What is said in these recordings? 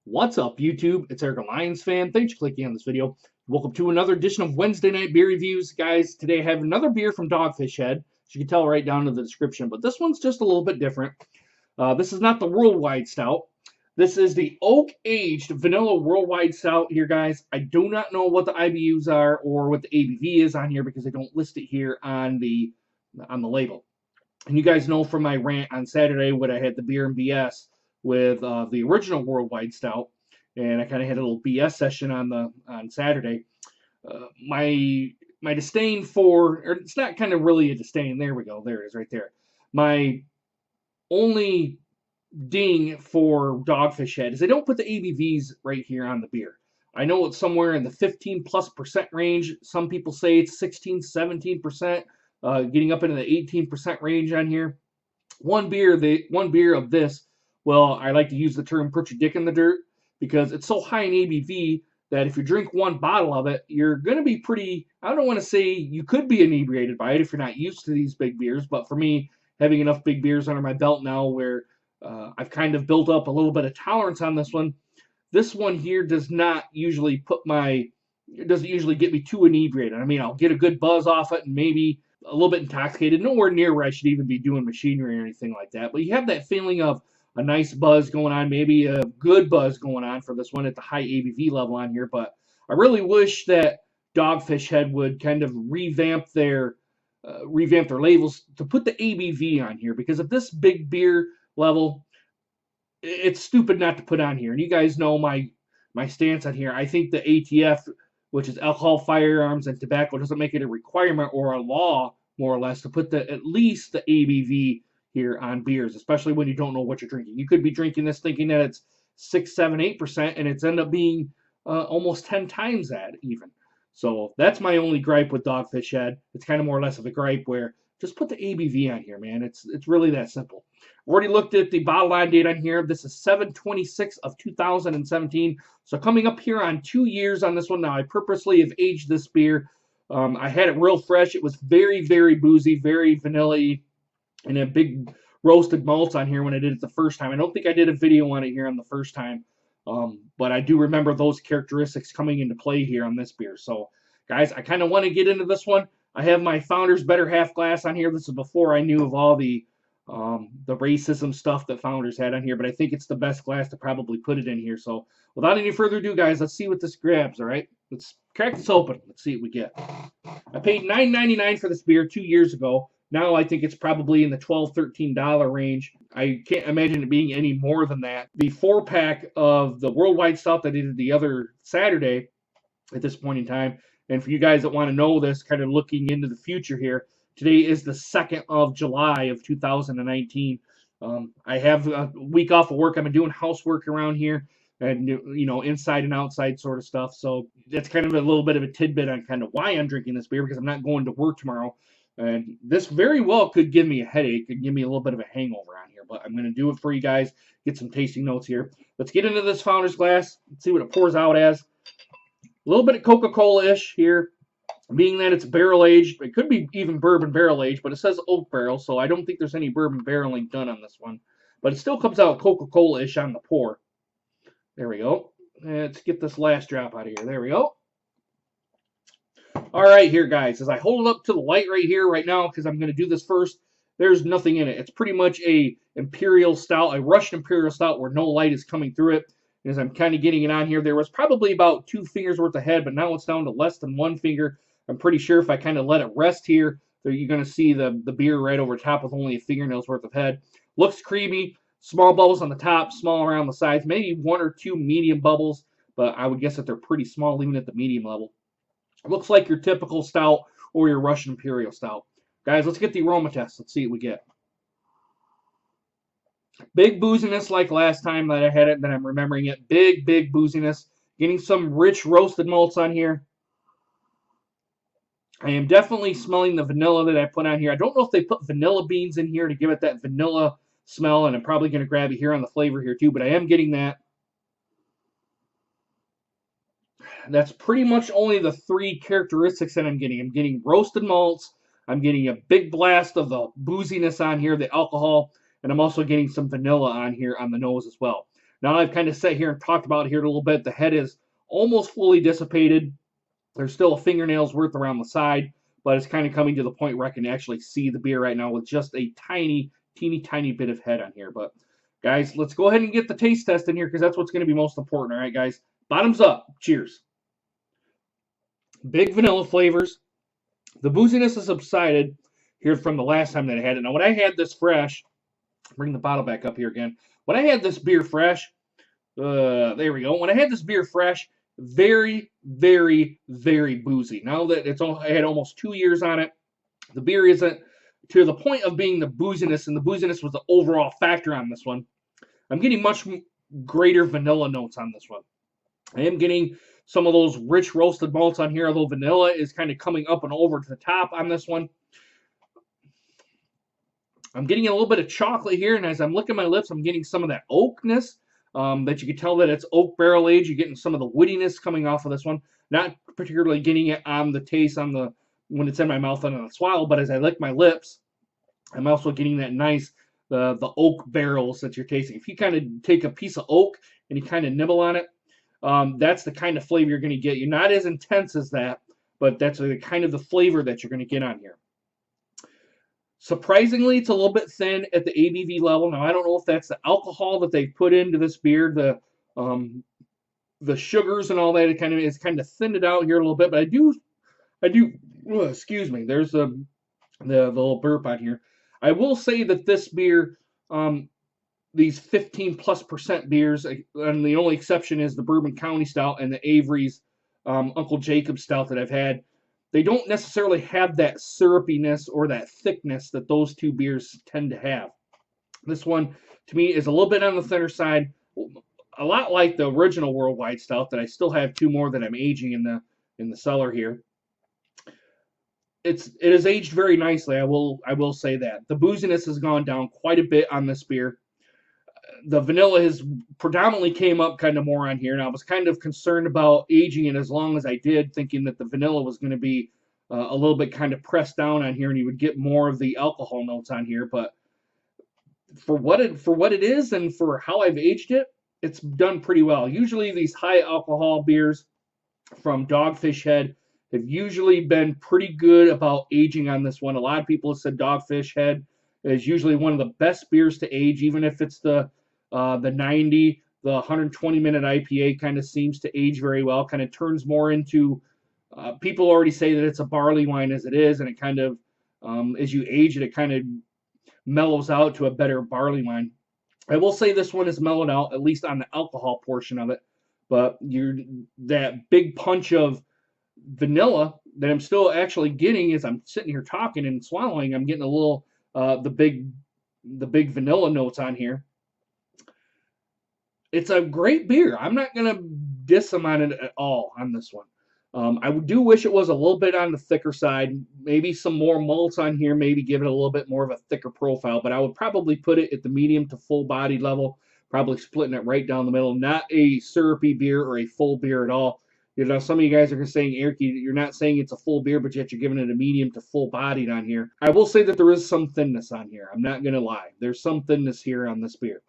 What's up, YouTube? It's Eric, a Lions fan. Thanks for clicking on this video. Welcome to another edition of Wednesday Night Beer Reviews. Guys, today I have another beer from Dogfish Head, as you can tell right down in the description, but this one's just a little bit different. This is not the Worldwide Stout. This is the oak-aged vanilla Worldwide Stout here, guys. I do not know what the IBUs are or what the ABV is on here because they don't list it here on the label. And you guys know from my rant on Saturday when I had the beer and BS with the original Worldwide Stout, and I kind of had a little BS session on Saturday. My disdain for, or it's not kind of really a disdain. There we go. There it is, right there. My only ding for Dogfish Head is they don't put the ABVs right here on the beer. I know it's somewhere in the 15+% range. Some people say it's 16, 17%. Getting up into the 18% range on here. One beer of this, well, I like to use the term put your dick in the dirt because it's so high in ABV that if you drink one bottle of it, you're going to be pretty, I don't want to say you could be inebriated by it if you're not used to these big beers, but for me, having enough big beers under my belt now where I've kind of built up a little bit of tolerance on this one here does not usually it doesn't usually get me too inebriated. I mean, I'll get a good buzz off it and maybe a little bit intoxicated, nowhere near where I should even be doing machinery or anything like that. But you have that feeling of a nice buzz going on, maybe a good buzz going on for this one at the high ABV level on here. But I really wish that Dogfish Head would kind of revamp their labels to put the ABV on here, because at this big beer level, it's stupid not to put on here. And you guys know my stance on here. I think the ATF, which is alcohol, firearms, and tobacco, doesn't make it a requirement or a law, more or less, to put at least the ABV here on beers, especially when you don't know what you're drinking. You could be drinking this thinking that it's 6, 7, 8%, and it's end up being almost 10 times that even. So that's my only gripe with Dogfish Head. It's kind of more or less of a gripe where just put the ABV on here, man. It's really that simple. Already looked at the bottle line date on here. This is 7/26 of 2017. So coming up here on 2 years on this one. Now, I purposely have aged this beer. I had it real fresh. It was very, very boozy, very vanilla-y, and a big roasted malts on here when I did it the first time. I don't think I did a video on it here on the first time, but I do remember those characteristics coming into play here on this beer. So, guys, I kind of want to get into this one. I have my Founder's Better Half glass on here. This is before I knew of all the racism stuff that Founders had on here, but I think it's the best glass to probably put it in here. So without any further ado, guys, let's see what this grabs, all right? Let's crack this open. Let's see what we get. I paid $9.99 for this beer 2 years ago. Now I think it's probably in the $12, $13 range. I can't imagine it being any more than that. The 4-pack of the Worldwide Stout that I did the other Saturday at this point in time, and for you guys that want to know this, kind of looking into the future here, today is the 2nd of July of 2019. I have a week off of work. I've been doing housework around here and, you know, inside and outside sort of stuff. So that's kind of a little bit of a tidbit on kind of why I'm drinking this beer, because I'm not going to work tomorrow. And this very well could give me a headache, could give me a little bit of a hangover on here. But I'm going to do it for you guys, get some tasting notes here. Let's get into this Founder's glass. Let's see what it pours out as. A little bit of Coca-Cola-ish here. Being that it's barrel-aged, it could be even bourbon barrel-aged, but it says oak barrel, so I don't think there's any bourbon barreling done on this one. But it still comes out Coca-Cola-ish on the pour. There we go. Let's get this last drop out of here. There we go. All right, here, guys. As I hold it up to the light right here, right now, because I'm going to do this first, there's nothing in it. It's pretty much a Imperial Stout, a Russian Imperial Stout where no light is coming through it. As I'm kind of getting it on here, there was probably about 2 fingers worth of head, but now it's down to less than 1 finger. I'm pretty sure if I kind of let it rest here, you're going to see the beer right over top with only a fingernail's worth of head. Looks creamy. Small bubbles on the top, small around the sides. Maybe 1 or 2 medium bubbles, but I would guess that they're pretty small even at the medium level. It looks like your typical stout or your Russian Imperial Stout. Guys, let's get the aroma test. Let's see what we get. Big booziness like last time that I had it, that I'm remembering it. Big, big booziness. Getting some rich roasted malts on here. I am definitely smelling the vanilla that I put on here. I don't know if they put vanilla beans in here to give it that vanilla smell, and I'm probably going to grab it here on the flavor here too, but I am getting that. That's pretty much only the 3 characteristics that I'm getting. I'm getting roasted malts. I'm getting a big blast of the booziness on here, the alcohol, and I'm also getting some vanilla on here on the nose as well. Now I've kind of sat here and talked about it here a little bit. The head is almost fully dissipated. There's still a fingernail's worth around the side, but it's kind of coming to the point where I can actually see the beer right now with just a tiny, teeny bit of head on here. But guys, let's go ahead and get the taste test in here because that's what's going to be most important. All right, guys, bottoms up. Cheers. Big vanilla flavors. The booziness has subsided here from the last time that I had it. Now, when I had this fresh, bring the bottle back up here again. When I had this beer fresh, there we go. When I had this beer fresh, very, very, very boozy. Now that I had almost 2 years on it, the beer isn't to the point of being the booziness, and the booziness was the overall factor on this one. I'm getting much greater vanilla notes on this one. I am getting some of those rich roasted malts on here, although vanilla is kind of coming up and over to the top on this one. I'm getting a little bit of chocolate here, and as I'm licking my lips, I'm getting some of that oakness that you can tell that it's oak barrel aged. You're getting some of the woodiness coming off of this one. Not particularly getting it on the taste when it's in my mouth and on the swallow, but as I lick my lips, I'm also getting that nice the oak barrels that you're tasting. If you kind of take a piece of oak and you kind of nibble on it, that's the kind of flavor you're going to get. You're not as intense as that, but that's the kind of the flavor that you're going to get on here. Surprisingly, it's a little bit thin at the ABV level. Now, I don't know if that's the alcohol that they've put into this beer, the sugars and all that. It's kind of thinned it out here a little bit, but I do. Excuse me. There's the little burp on here. I will say that this beer, these 15+% beers, and the only exception is the Bourbon County Stout and the Avery's Uncle Jacob Stout that I've had. They don't necessarily have that syrupiness or that thickness that those two beers tend to have. This one, to me, is a little bit on the thinner side, a lot like the original Worldwide Stout that I still have 2 more that I'm aging in the cellar here. It is aged very nicely. I will say that the booziness has gone down quite a bit on this beer. The vanilla has predominantly came up kind of more on here, and I was kind of concerned about aging it as long as I did, thinking that the vanilla was going to be a little bit kind of pressed down on here, and you would get more of the alcohol notes on here. But for what it is, and for how I've aged it, it's done pretty well. Usually these high alcohol beers from Dogfish Head have usually been pretty good about aging on this one. A lot of people have said Dogfish Head is usually one of the best beers to age, even if it's the 90, the 120-minute IPA kind of seems to age very well. Kind of turns more into, people already say that it's a barley wine as it is, and it kind of, as you age it, it kind of mellows out to a better barley wine. I will say this one is mellowed out, at least on the alcohol portion of it, but that big punch of vanilla that I'm still actually getting as I'm sitting here talking and swallowing, I'm getting a little, the big vanilla notes on here. It's a great beer. I'm not going to diss them on it at all on this one. I do wish it was a little bit on the thicker side. Maybe some more malts on here, maybe give it a little bit more of a thicker profile, but I would probably put it at the medium to full body level, probably splitting it right down the middle. Not a syrupy beer or a full beer at all. You know, some of you guys are saying, Eric, you're not saying it's a full beer, but yet you're giving it a medium to full bodied on here. I will say that there is some thinness on here. I'm not going to lie. There's some thinness here on this beer.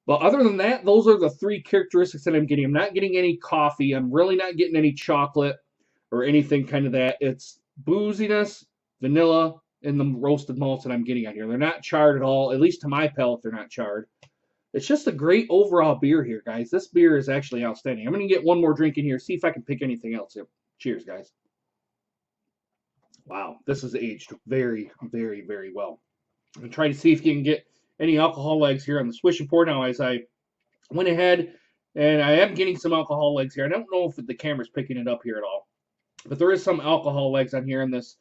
But other than that, those are the 3 characteristics that I'm getting. I'm not getting any coffee. I'm really not getting any chocolate or anything kind of that. It's booziness, vanilla, and the roasted malts that I'm getting on here. They're not charred at all. At least to my palate, they're not charred. It's just a great overall beer here, guys. This beer is actually outstanding. I'm going to get one more drink in here, see if I can pick anything else here. Cheers, guys. Wow, this is aged very, very, very well. I'm going to try to see if you can get any alcohol legs here on the swish and pour. Now, as I went ahead, and I am getting some alcohol legs here. I don't know if the camera's picking it up here at all, but there is some alcohol legs on here in this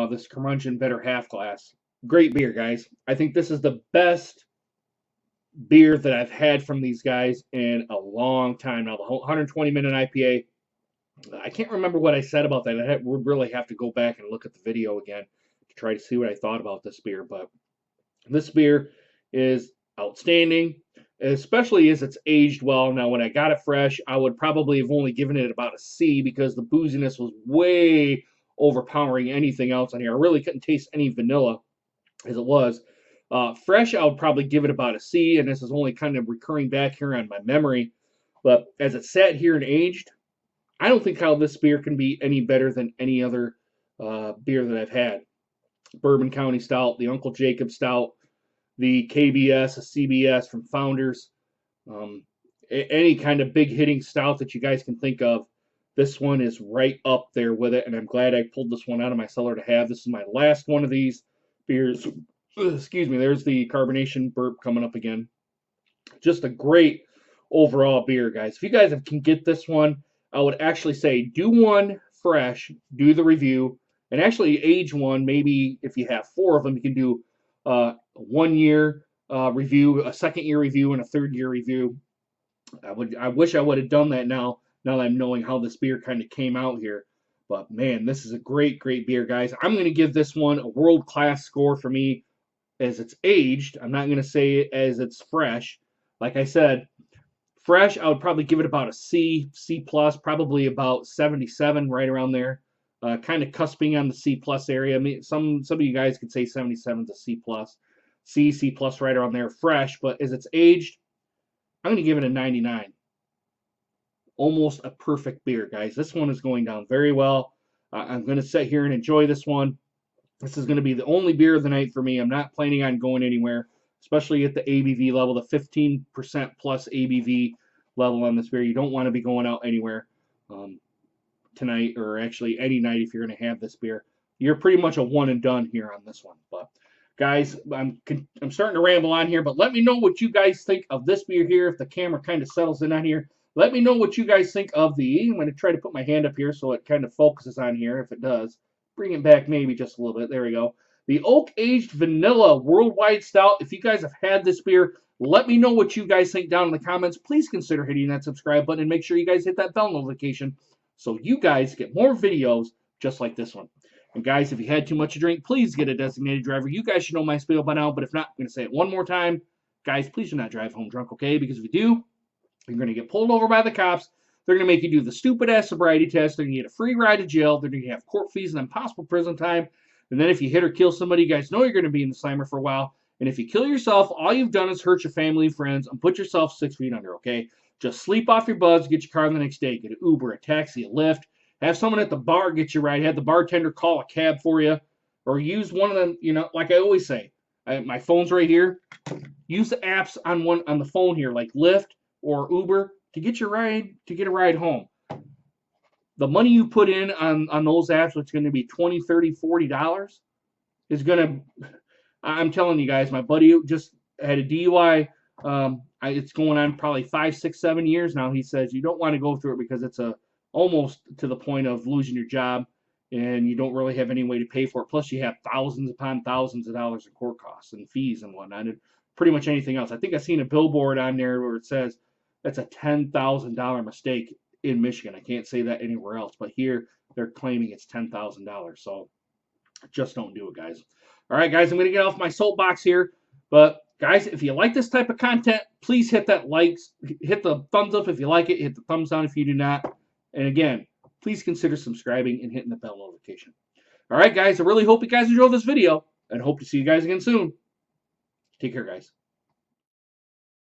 this curmudgeon bitter half glass. Great beer, guys. I think this is the best beer that I've had from these guys in a long time now. The 120-minute IPA. I can't remember what I said about that. I would really have to go back and look at the video again to try to see what I thought about this beer. But this beer is outstanding, especially as it's aged well. Now, when I got it fresh, I would probably have only given it about a C because the booziness was way overpowering anything else on here. I really couldn't taste any vanilla as it was. Fresh, I would probably give it about a C, and this is only kind of recurring back here on my memory. But as it sat here and aged, I don't think how this beer can be any better than any other beer that I've had. Bourbon County Stout, the Uncle Jacob Stout, the KBS, a CBS from Founders, um, any kind of big hitting stout that you guys can think of. This one is right up there with it, and I'm glad I pulled this one out of my cellar to have. This is my last one of these beers. Excuse me, there's the carbonation burp coming up again. Just a great overall beer, guys. If you guys can get this one, I would actually say do one fresh, do the review, and actually age one. Maybe if you have 4 of them, you can do 1 year review, a 2nd year review, and a 3rd year review. I wish I would have done that now that I'm knowing how this beer kind of came out here. But man, this is a great beer, guys. I'm going to give this one a world-class score for me as it's aged. I'm not going to say it as it's fresh. Like I said, fresh, I would probably give it about a C, C+, probably about 77, right around there. Kind of cusping on the C+ area. I mean, some of you guys could say 77 is a C+. C+, right around there, fresh. But as it's aged, I'm going to give it a 99. Almost a perfect beer, guys. This one is going down very well. I'm going to sit here and enjoy this one. This is going to be the only beer of the night for me. I'm not planning on going anywhere, especially at the ABV level, the 15% plus ABV level on this beer. You don't want to be going out anywhere tonight, or actually any night if you're going to have this beer. You're pretty much a one and done here on this one. But guys, I'm starting to ramble on here, but let me know what you guys think of this beer here. If the camera kind of settles in on here, let me know what you guys think of I'm going to try to put my hand up here so it kind of focuses on here. If it does, bring it back maybe just a little bit. There we go. The Oak Aged Vanilla Worldwide Stout. If you guys have had this beer, let me know what you guys think down in the comments. Please consider hitting that subscribe button and make sure you guys hit that bell notification so you guys get more videos just like this one. And guys, if you had too much to drink, please get a designated driver. You guys should know my spiel by now, but if not, I'm going to say it one more time. Guys, please do not drive home drunk, okay? Because if you do, you're going to get pulled over by the cops. They're going to make you do the stupid-ass sobriety test. They're going to get a free ride to jail. They're going to have court fees and impossible prison time. And then if you hit or kill somebody, you guys know you're going to be in the slammer for a while. And if you kill yourself, all you've done is hurt your family and friends and put yourself 6 feet under, okay? Just sleep off your buzz, get your car the next day. Get an Uber, a taxi, a Lyft. Have someone at the bar get you right. Have the bartender call a cab for you. Or use one of them, you know, like I always say. My phone's right here. Use the apps on the phone here, like Lyft or Uber, to get your ride, to get a ride home. The money you put in on those apps, which is going to be $20, $30, $40, is going to, I'm telling you guys, my buddy just had a DUI. It's going on probably 5, 6, 7 years now. He says you don't want to go through it because it's almost to the point of losing your job, and you don't really have any way to pay for it. Plus, you have thousands upon thousands of dollars in court costs and fees and whatnot, and pretty much anything else. I think I've seen a billboard on there where it says that's a $10,000 mistake in Michigan. I can't say that anywhere else, but here they're claiming it's $10,000. So just don't do it, guys. All right, guys, I'm going to get off my soapbox here. But, guys, if you like this type of content, please hit that likes, hit the thumbs up if you like it, hit the thumbs down if you do not. And, again, please consider subscribing and hitting the bell notification. All right, guys, I really hope you guys enjoyed this video, and hope to see you guys again soon. Take care, guys.